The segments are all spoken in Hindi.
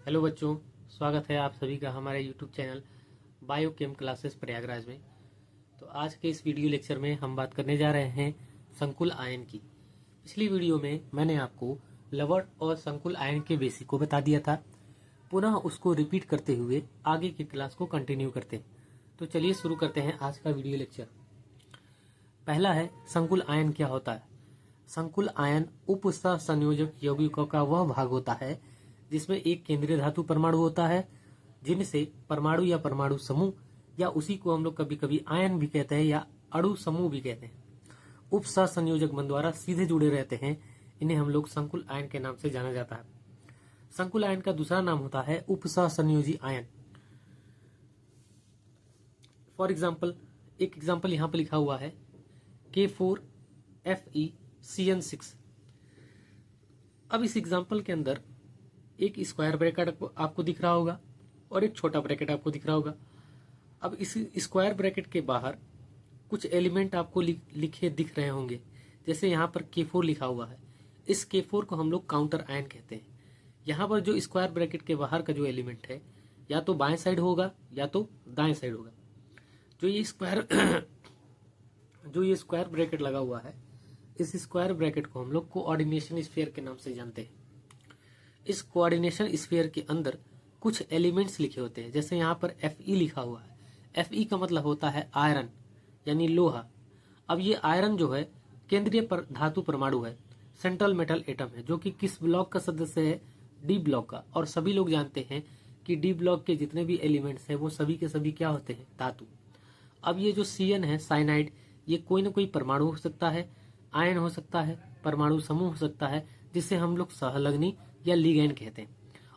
हेलो बच्चों, स्वागत है आप सभी का हमारे YouTube channel biochem classes Prayagraj में। तो आज के इस वीडियो लेक्चर में हम बात करने जा रहे हैं संकुल आयन की। पिछली वीडियो में मैंने आपको लवण और संकुल आयन के बेसिक को बता दिया था। पुनः उसको रिपीट करते हुए आगे की क्लास को कंटिन्यू करते हैं। तो चलिए शुरू करते हैं आज का वीडियो लेक्चर। पहला है संकुल आयन क्या होता है। संकुल आयन उप संयोजक यौगिकों का वह भाग होता है जिसमें एक केंद्रीय धातु परमाणु होता है, जिनसे परमाणु या परमाणु समूह या उसी को हम लोग कभी कभी आयन भी कहते हैं या अणु समूह भी कहते हैं, उप संयोजक बंध द्वारा सीधे जुड़े रहते हैं। इन्हें हम लोग संकुल आयन के नाम से जाना जाता है। संकुल आयन का दूसरा नाम होता है उप संयोजी आयन। फॉर एग्जाम्पल, एक एग्जाम्पल यहाँ पर लिखा हुआ है K4FeCN6। अब इस एग्जाम्पल के अंदर एक स्क्वायर ब्रैकेट आपको दिख रहा होगा और एक छोटा ब्रैकेट आपको दिख रहा होगा। अब इस स्क्वायर ब्रैकेट के बाहर कुछ एलिमेंट आपको लिखे दिख रहे होंगे, जैसे यहाँ पर K4 लिखा हुआ है। इस K4 को हम लोग काउंटर आयन कहते हैं। यहाँ पर जो स्क्वायर ब्रैकेट के बाहर का जो एलिमेंट है या तो बाएं साइड होगा या तो दाएं साइड होगा। जो ये स्क्वायर ब्रैकेट लगा हुआ है, इस स्क्वायर ब्रैकेट को हम लोग कोऑर्डिनेशन स्फीयर के नाम से जानते हैं। इस कोऑर्डिनेशन स्फीयर के अंदर कुछ एलिमेंट्स लिखे होते हैं, जैसे यहाँ पर Fe लिखा हुआ है। Fe का मतलब होता है आयरन यानी लोहा। अब ये आयरन जो है केंद्रीय धातु परमाणु है, सेंट्रल मेटल एटम है, जो कि किस ब्लॉक का सदस्य है, डी ब्लॉक का। और सभी लोग जानते हैं कि डी ब्लॉक के जितने भी एलिमेंट्स हैं वो सभी के सभी क्या होते हैं, धातु। अब ये जो Cn है, साइनाइड, ये कोई ना कोई परमाणु हो सकता है, आयन हो सकता है, परमाणु समूह हो सकता है, जिसे हम लोग सहलग्नी या लिगैंड कहते हैं।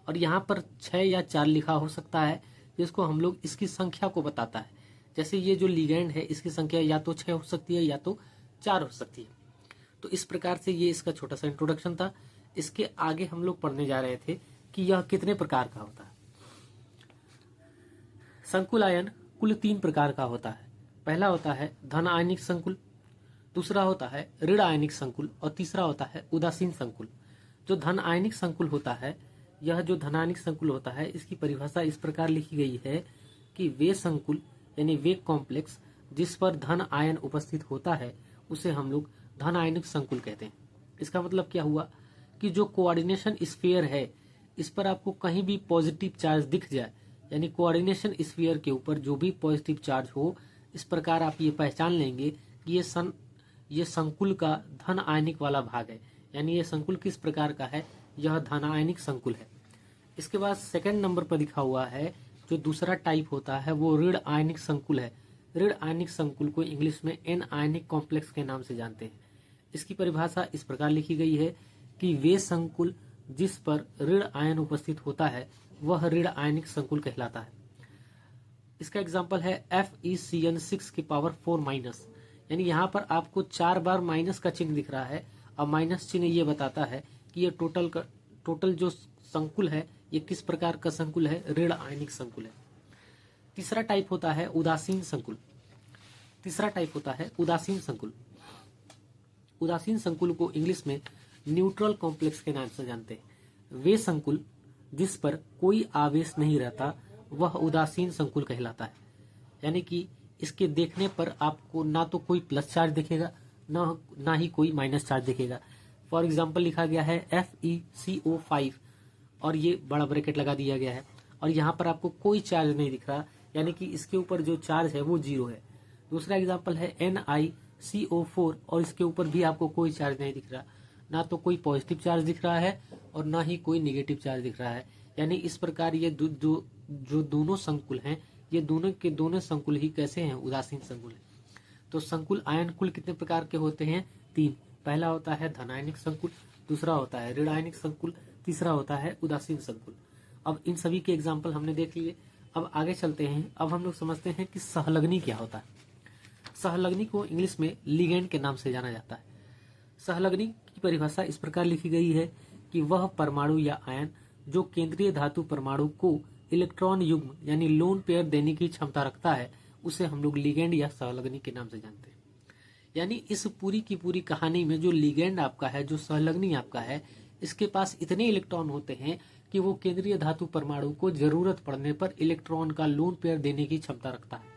और यहाँ पर 6 या 4 लिखा हो सकता है, जिसको हम लोग इसकी संख्या को बताता है। जैसे ये जो लिगैंड है, इसकी संख्या या तो 6 हो सकती है या तो 4 हो सकती है। तो इस प्रकार से ये इसका छोटा सा इंट्रोडक्शन था। इसके आगे हम लोग पढ़ने जा रहे थे कि यह कितने प्रकार का होता है। संकुल आयन कुल 3 प्रकार का होता है। पहला होता है धन आयनिक संकुल, दूसरा होता है ऋण आयनिक संकुल और तीसरा होता है उदासीन संकुल। जो धन आयनिक संकुल होता है, यह जो धनायनिक संकुल होता है, इसकी परिभाषा इस प्रकार लिखी गई है कि वे संकुल यानी वे कॉम्प्लेक्स जिस पर धन आयन उपस्थित होता है उसे हम लोग धन आयनिक संकुल कहते हैं। इसका मतलब क्या हुआ कि जो कोऑर्डिनेशन स्फीयर है, इस पर आपको कहीं भी पॉजिटिव चार्ज दिख जाए, यानी कोऑर्डिनेशन स्फीयर के ऊपर जो भी पॉजिटिव चार्ज हो, इस प्रकार आप ये पहचान लेंगे कि ये संकुल का धन आयनिक वाला भाग है। यानी ये संकुल किस प्रकार का है, यह धन आयनिक संकुल है। इसके बाद सेकंड नंबर पर लिखा हुआ है जो दूसरा टाइप होता है वो ऋण आयनिक संकुल है। ऋण आयनिक संकुल को इंग्लिश में एन आयनिक कॉम्प्लेक्स के नाम से जानते हैं। इसकी परिभाषा इस प्रकार लिखी गई है कि वे संकुल जिस पर ऋण आयन उपस्थित होता है वह ऋण आयनिक संकुल कहलाता है। इसका एग्जाम्पल है FeCN6 की पावर 4-, यानी यहाँ पर आपको 4 बार माइनस का चिन्ह दिख रहा है और माइनस चिन्ह ये बताता है कि ये टोटल जो संकुल है ये किस प्रकार का संकुल है, ऋण आयनिक संकुल है। तीसरा टाइप होता है उदासीन संकुल। उदासीन संकुल को इंग्लिश में न्यूट्रल कॉम्प्लेक्स के नाम से जानते हैं। वे संकुल जिस पर कोई आवेश नहीं रहता वह उदासीन संकुल कहलाता है। यानी कि इसके देखने पर आपको ना तो कोई प्लस चार्ज दिखेगा ना ही कोई माइनस चार्ज दिखेगा। फॉर एग्जाम्पल लिखा गया है FeCO5 और ये बड़ा ब्रैकेट लगा दिया गया है और यहाँ पर आपको कोई चार्ज नहीं दिख रहा, यानी कि इसके ऊपर जो चार्ज है वो 0 है। दूसरा एग्जाम्पल है NiCO4 और इसके ऊपर भी आपको कोई चार्ज नहीं दिख रहा, ना तो कोई पॉजिटिव चार्ज दिख रहा है और ना ही कोई निगेटिव चार्ज दिख रहा है। यानी इस प्रकार ये जो दोनों संकुल हैं, ये दोनों के दोनों संकुल ही कैसे हैं, उदासीन संकुल है। तो संकुल आयन कुल कितने प्रकार के होते हैं, 3। पहला होता है धनायनिक संकुल, दूसरा होता है ऋण आयनिक संकुल, तीसरा होता है उदासीन संकुल। अब इन सभी के एग्जाम्पल हमने देख लिए। अब आगे चलते हैं। अब हम लोग समझते हैं कि सहलग्नी क्या होता है। सहलग्नी को इंग्लिश में लिगैंड के नाम से जाना जाता है। सहलग्नी की परिभाषा इस प्रकार लिखी गई है कि वह परमाणु या आयन जो केंद्रीय धातु परमाणु को इलेक्ट्रॉन युग्म यानी लोन पेयर देने की क्षमता रखता है, उसे हम लोग लिगैंड या सहलग्नी के नाम से जानते हैं। यानी इस पूरी की पूरी कहानी में जो लिगैंड आपका है, जो सहलग्नी आपका है, इसके पास इतने इलेक्ट्रॉन होते हैं कि वो केंद्रीय धातु परमाणु को जरूरत पड़ने पर इलेक्ट्रॉन का लोन पेयर देने की क्षमता रखता है।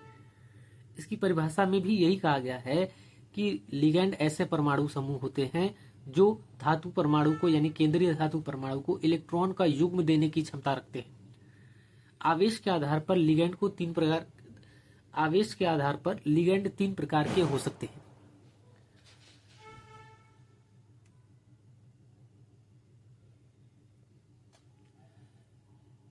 इसकी परिभाषा में भी यही कहा गया है कि लिगैंड ऐसे परमाणु समूह होते हैं जो धातु परमाणु को यानी केंद्रीय धातु परमाणु को इलेक्ट्रॉन का युग्म देने की क्षमता रखते हैं। आवेश के आधार पर लिगैंड तीन प्रकार के हो सकते हैं।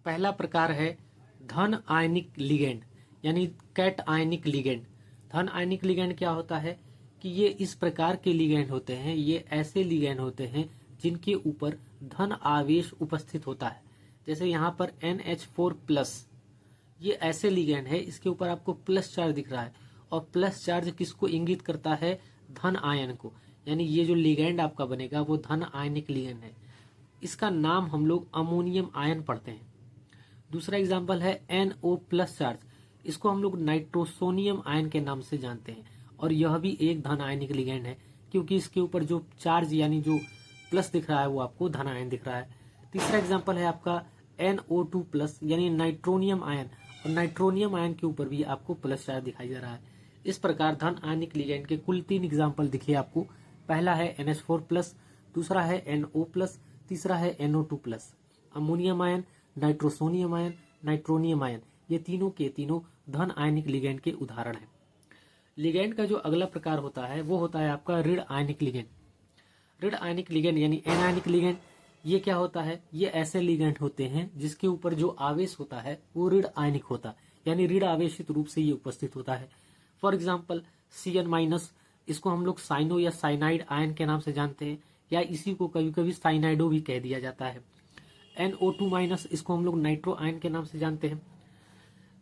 पहला प्रकार है धन आयनिक लिगैंड यानी कैट आयनिक लिगैंड। धन आयनिक लिगैंड क्या होता है कि ये इस प्रकार के लिगैंड होते हैं, ये ऐसे लिगैंड होते हैं जिनके ऊपर धन आवेश उपस्थित होता है। जैसे यहाँ पर NH4+, ये ऐसे लिगैंड है, इसके ऊपर आपको प्लस चार्ज दिख रहा है और प्लस चार्ज किसको इंगित करता है? धन आयन को। यानी ये जो लिगैंड आपका बनेगा वो धन आयनिक लिगैंड है। इसका नाम हम लोग अमोनियम आयन पढ़ते हैं। दूसरा एग्जाम्पल है NO+ चार्ज, इसको हम लोग नाइट्रोसोनियम आयन के नाम से जानते हैं और यह भी एक धन आयनिक लिगैंड है क्योंकि इसके ऊपर जो चार्ज यानी जो प्लस दिख रहा है वो आपको धन आयन दिख रहा है। तीसरा एग्जाम्पल है आपका NO2+ यानी नाइट्रोनियम आयन, और नाइट्रोनियम आयन के ऊपर भी आपको प्लस चार्ज दिखाई दे रहा है। इस प्रकार धन आयनिक लिगैंड के कुल 3 एग्जाम्पल दिखे आपको। पहला है NH4+, दूसरा है NO+, तीसरा है NO2+। Ammonium ion, nitrosonium ion, nitronium ion, ये तीनों के तीनों धन आयनिक लिगैंड के उदाहरण हैं। लिगैंड का जो अगला प्रकार होता है वो होता है आपका ऋण आयनिक लिगैंड। ऋण आयनिक लिगैंड यानी एनायनिक लिगैंड, ये क्या होता है? ये ऐसे लिगैंड होते हैं जिसके ऊपर जो आवेश होता है वो ऋण आयनिक होता है, यानी ऋण आवेशित रूप से ये उपस्थित होता है। फॉर एग्जाम्पल Cn-, इसको हम लोग साइनो या साइनाइड आयन के नाम से जानते हैं, या इसी को कभी कभी साइनाइडो भी कह दिया जाता है। NO2-, इसको हम लोग नाइट्रो आयन के नाम से जानते हैं।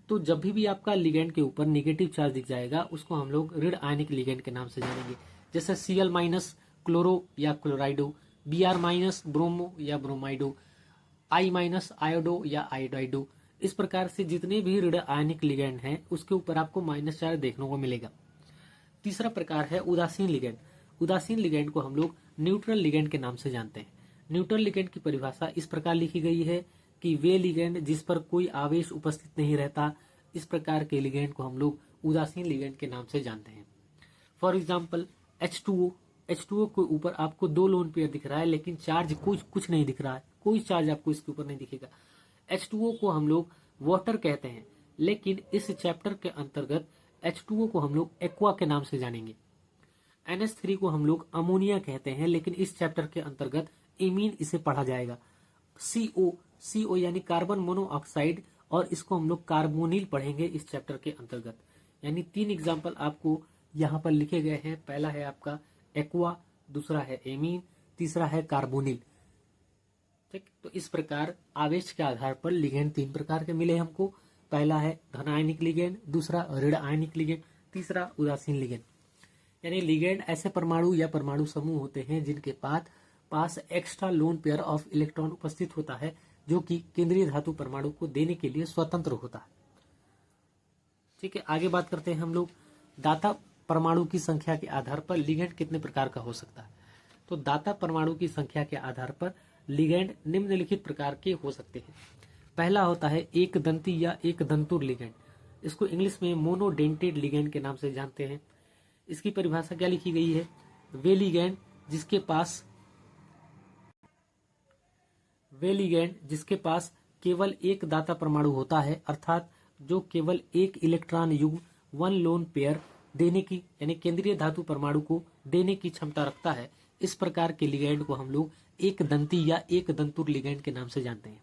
तो जब भी आपका लिगैंड के ऊपर नेगेटिव चार्ज दिख जाएगा उसको हम लोग ऋण आयनिक लिगैंड के नाम से जानेंगे। जैसे Cl- क्लोरो या क्लोराइडो, Br- ब्रोमो या ब्रोमाइडो, I- आयोडो या आयोडाइडो। इस प्रकार से जितने भी ऋण आयनिक लिगैंड हैं उसके ऊपर आपको माइनस चार्ज देखने को मिलेगा। तीसरा प्रकार है उदासीन लिगैंड। उदासीन लिगैंड को हम लोग न्यूट्रल लिगैंड के नाम से जानते हैं। न्यूट्रल लिगैंड की परिभाषा इस प्रकार लिखी गई है कि वे लिगैंड जिस पर कोई आवेश उपस्थित नहीं रहता, इस प्रकार के लिगैंड को हम लोग उदासीन लिगैंड के नाम से जानते हैं। फॉर एग्जाम्पल H2O के ऊपर आपको 2 लोन पेयर दिख रहा है लेकिन चार्ज कुछ नहीं दिख रहा है, कोई चार्ज आपको इसके ऊपर नहीं दिखेगा। H2O को हम लोग वाटर कहते हैं, लेकिन इस चैप्टर के अंतर्गत H2O को हम लोग एक्वा के नाम से जानेंगे। NH3 को हम लोग अमोनिया कहते हैं, लेकिन इस चैप्टर के अंतर्गत इमीन इसे पढ़ा जाएगा। CO यानी कार्बन मोनोऑक्साइड, और इसको हम लोग कार्बोनिल पढ़ेंगे इस चैप्टर के अंतर्गत। यानी 3 एग्जाम्पल आपको यहाँ पर लिखे गए हैं। पहला है आपका एक्वा, दूसरा है एमीन, तीसरा है कार्बोनिल। ठीक, तो इस प्रकार आवेश के आधार पर लिगैंड 3 प्रकार के मिले हमको। पहला है धन आयनिक लिगैंड, दूसरा ऋण आयनिक लिगैंड, तीसरा उदासीन लिगैंड। यानी लिगैंड ऐसे परमाणु या परमाणु समूह होते हैं जिनके पास extra lone pair of electron उपस्थित होता है जो कि केंद्रीय धातु परमाणु को देने के लिए स्वतंत्र होता है। ठीक है, आगे बात करते हैं हम लोग दाता परमाणु की संख्या के आधार पर लिगैंड कितने प्रकार का हो सकता है। तो दाता परमाणु की संख्या के आधार पर लिगैंड निम्नलिखित प्रकार के हो सकते हैं। पहला होता है एक दंती या एक दंतुर लिगैंड, इसको इंग्लिश में मोनोडेंटेड लिगैंड के नाम से जानते हैं। इसकी परिभाषा क्या लिखी गई है? वे लिगैंड जिसके पास केवल एक दाता परमाणु होता है, अर्थात जो केवल एक इलेक्ट्रॉन युग्म 1 लोन पेयर देने की यानी केंद्रीय धातु परमाणु को देने की क्षमता रखता है, इस प्रकार के लिगैंड को हम लोग एक दंती या एक दंतुर लिगैंड के नाम से जानते हैं।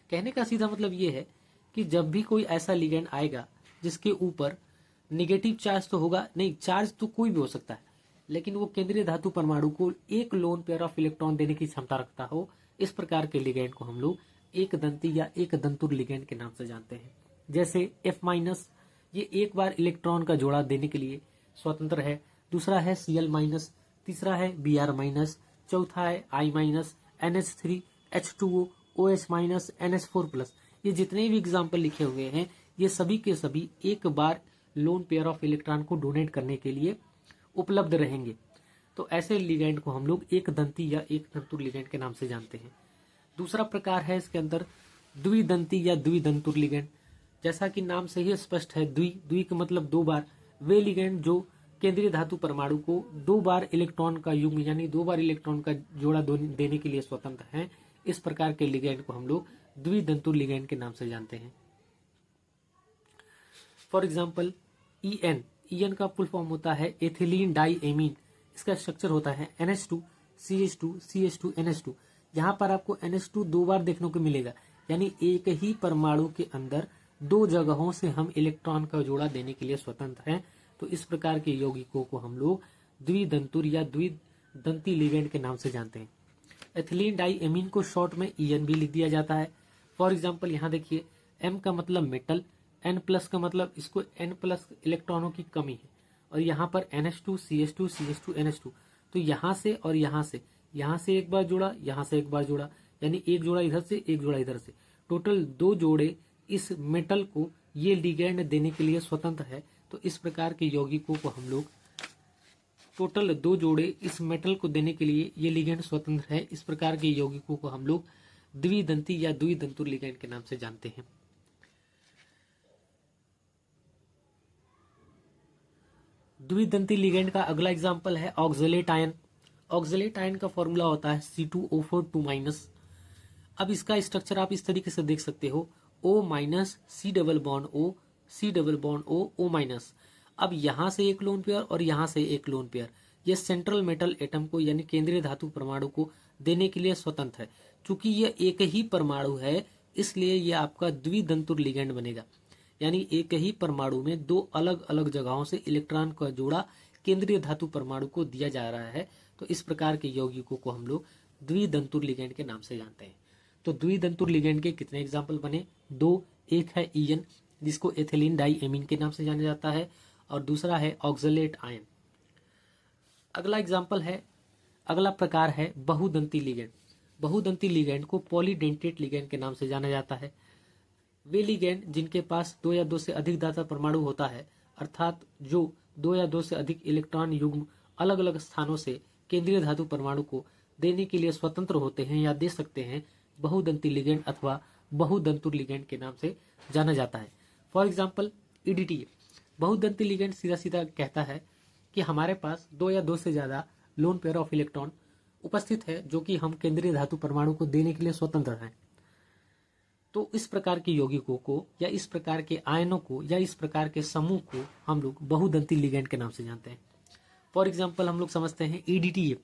कहने का सीधा मतलब ये है कि जब भी कोई ऐसा लिगैंड आएगा जिसके ऊपर नेगेटिव चार्ज तो होगा नहीं, चार्ज तो कोई भी हो सकता है, लेकिन वो केंद्रीय धातु परमाणु को एक लोन पेयर ऑफ इलेक्ट्रॉन देने की क्षमता रखता हो, इस प्रकार के लिगैंड को हम लोग एक दंती या एक दंतुर लिगैंड के नाम से जानते हैं। जैसे F-, ये एक बार इलेक्ट्रॉन का जोड़ा देने के लिए स्वतंत्र है। दूसरा है Cl-, तीसरा है Br-, चौथा है I-, NH3, H2O, OH-, NH4+। ये जितने भी एग्जाम्पल लिखे हुए हैं ये सभी के सभी एक बार लोन पेयर ऑफ इलेक्ट्रॉन को डोनेट करने के लिए उपलब्ध रहेंगे। तो ऐसे लिगैंड को हम लोग एक दंती या एक दंतुर लिगैंड के नाम से जानते हैं। दूसरा प्रकार है इसके अंदर द्विदंती या द्विदंतुर लिगेंड। जैसा कि नाम से ही स्पष्ट है, द्वि का मतलब दो बार। वे लिगेंड जो केंद्रीय धातु परमाणु को दो बार इलेक्ट्रॉन का युग्म यानी दो बार इलेक्ट्रॉन का जोड़ा देने के लिए स्वतंत्र हैं, इस प्रकार के लिगेंड को हम लोग द्विदंतुर लिगेंड के नाम से जानते हैं। फॉर एग्जाम्पल EN का फुल फॉर्म होता है एथिलीन डाई एमीन। इसका स्ट्रक्चर होता है NH2 CH2 CH2 NH2। यहाँ पर आपको NH2 दो बार देखने को मिलेगा, यानी एक ही परमाणु के अंदर दो जगहों से हम इलेक्ट्रॉन का जोड़ा देने के लिए स्वतंत्र हैं। तो इस प्रकार के यौगिकों को हम लोग द्विदंतुर या द्विदंती लिगेंड के नाम से जानते हैं। एथिलीन डाई एमीन को शॉर्ट में EN भी लिख दिया जाता है। फॉर एग्जाम्पल यहाँ देखिए, M का मतलब मेटल, N+ का मतलब इसको N+ इलेक्ट्रॉनों की कमी है, और यहाँ पर NH2 CH2 CH2 NH2। तो यहाँ से और यहाँ से एक बार जोड़ा, यहाँ से एक बार जोड़ा, यानी एक जोड़ा इधर से एक जोड़ा इधर से, टोटल दो जोड़े इस मेटल को ये लिगेंड देने के लिए स्वतंत्र है। तो इस प्रकार के यौगिकों को हम लोग टोटल दो जोड़े इस मेटल को देने के लिए ये लिगेंड स्वतंत्र है, इस प्रकार के यौगिकों को हम लोग द्विदंती या द्विदंतुर लिगेंड के नाम से जानते हैं। द्विदंती लिगेंड का अगला एग्जाम्पल है ऑक्सलेट आयन। ऑक्सलेट आयन का फॉर्मूला होता है C2O4 2-। अब इसका स्ट्रक्चर आप इस तरीके से देख सकते हो, O- C double bond O C double bond O O-। अब यहां से एक लोन पेयर और यहां से एक लोन पेयर, ये सेंट्रल मेटल एटम को यानी केंद्रीय धातु परमाणु को देने के लिए स्वतंत्र है। चूंकि यह एक ही परमाणु है, इसलिए यह आपका द्विदंतुर लिगेंड बनेगा, यानी एक ही परमाणु में दो अलग अलग जगहों से इलेक्ट्रॉन का जोड़ा केंद्रीय धातु परमाणु को दिया जा रहा है। तो इस प्रकार के यौगिकों को हम लोग द्विदंतुर लिगेंड के नाम से जानते हैं। तो द्विदंतुर लिगेंड के कितने एग्जाम्पल बने? दो। एक है EN जिसको एथिलीन डाई एमीन के नाम से जाना जाता है, और दूसरा है ऑक्सलेट आयन। अगला प्रकार है बहुदंती लिगेंड। बहुदंती लिगेंड को पॉलीडेंटेट लिगेंड के नाम से जाना जाता है। वे लिगेंड जिनके पास दो या दो से अधिक धातु परमाणु होता है, अर्थात जो दो या दो से अधिक इलेक्ट्रॉन युग्म अलग अलग स्थानों से केंद्रीय धातु परमाणु को देने के लिए स्वतंत्र होते हैं या दे सकते हैं, बहुदंती लिगेंड अथवा बहुदंतुर लिगेंड के नाम से जाना जाता है। For example EDTA। बहुदंती लिगेंड सीधा सीधा कहता है कि हमारे पास दो या दो से ज्यादा लोन पेयर ऑफ इलेक्ट्रॉन उपस्थित है जो कि हम केंद्रीय धातु परमाणु को देने के लिए स्वतंत्र हैं। तो इस प्रकार के यौगिकों को या इस प्रकार के आयनों को या इस प्रकार के समूह को हम लोग बहुदंती लिगेंड के नाम से जानते हैं। फॉर एग्जाम्पल हम लोग समझते हैं EDTA।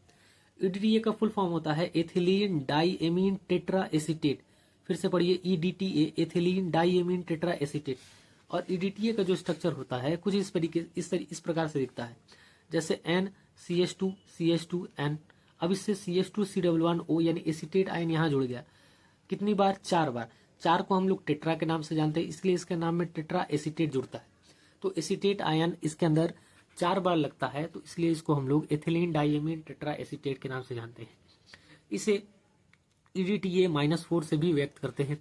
EDTA का फुल फॉर्म होता है ethylene diamine tetra acetate. फिर से पढ़िए EDTA, ethylene diamine tetra acetate. और EDTA का जो स्ट्रक्चर होता है कुछ इस प्रकार से दिखता है, जैसे NCH2 CH2 N। अब इससे CH2 C11O यानी एसीटेट आयन यहाँ जुड़ गया। कितनी बार? 4 बार। 4 को हम लोग टेट्रा के नाम से जानते हैं, इसलिए इसके नाम में टेट्रा एसीटेट जुड़ता है। तो एसीटेट आयन इसके अंदर 4 बार लगता है, तो इसलिए इसको हम लोग एथिलीन डाईएमीन टेट्रा एसीटेट के नाम से जानते हैं। इसे EDTA-4 से भी व्यक्त करते हैं।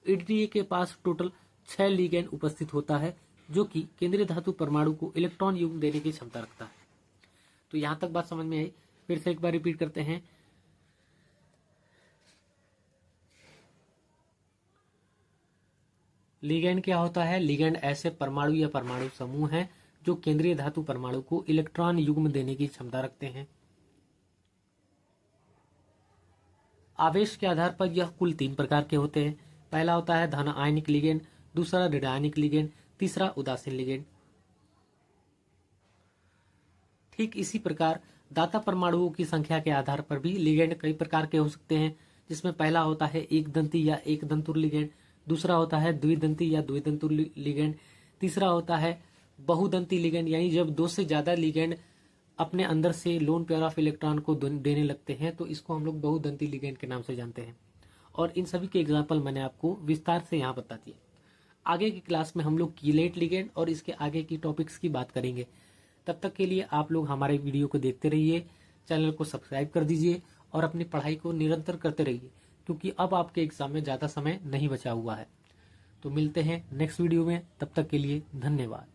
EDTA के पास टोटल 6 लिगेंड उपस्थित होता है जो कि केंद्रीय धातु परमाणु को इलेक्ट्रॉन युग्म देने की क्षमता रखता है। तो यहां तक बात समझ में आई। फिर से एक बार रिपीट करते हैं। लिगेंड क्या होता है? लिगेंड ऐसे परमाणु या परमाणु समूह हैं जो केंद्रीय धातु परमाणु को इलेक्ट्रॉन युग्म देने की क्षमता रखते हैं। आवेश के आधार पर यह कुल 3 प्रकार के होते हैं। पहला होता है धन आयनिक लिगेंड, दूसरा ऋण आयनिक लिगेंड, तीसरा उदासीन लिगेंड। ठीक इसी प्रकार दाता परमाणुओं की संख्या के आधार पर भी लिगेंड कई प्रकार के हो सकते हैं, जिसमें पहला होता है एक दंती या एक दंतुर लिगेंड, दूसरा होता है द्विदंती या द्विदंतुर लिगेंड, तीसरा होता है बहुदंती लिगेंड, यानी जब 2 से ज्यादा लिगेंड अपने अंदर से लोन पेयर ऑफ इलेक्ट्रॉन को देने लगते हैं तो इसको हम लोग बहुदंती लिगेंड के नाम से जानते हैं। और इन सभी के एग्जाम्पल मैंने आपको विस्तार से यहाँ बता दिए। आगे की क्लास में हम लोग कीलेट लिगेंड और इसके आगे की टॉपिक्स की बात करेंगे। तब तक के लिए आप लोग हमारे वीडियो को देखते रहिए, चैनल को सब्सक्राइब कर दीजिए और अपनी पढ़ाई को निरंतर करते रहिए, क्योंकि अब आपके एग्जाम में ज़्यादा समय नहीं बचा हुआ है। तो मिलते हैं नेक्स्ट वीडियो में, तब तक के लिए धन्यवाद।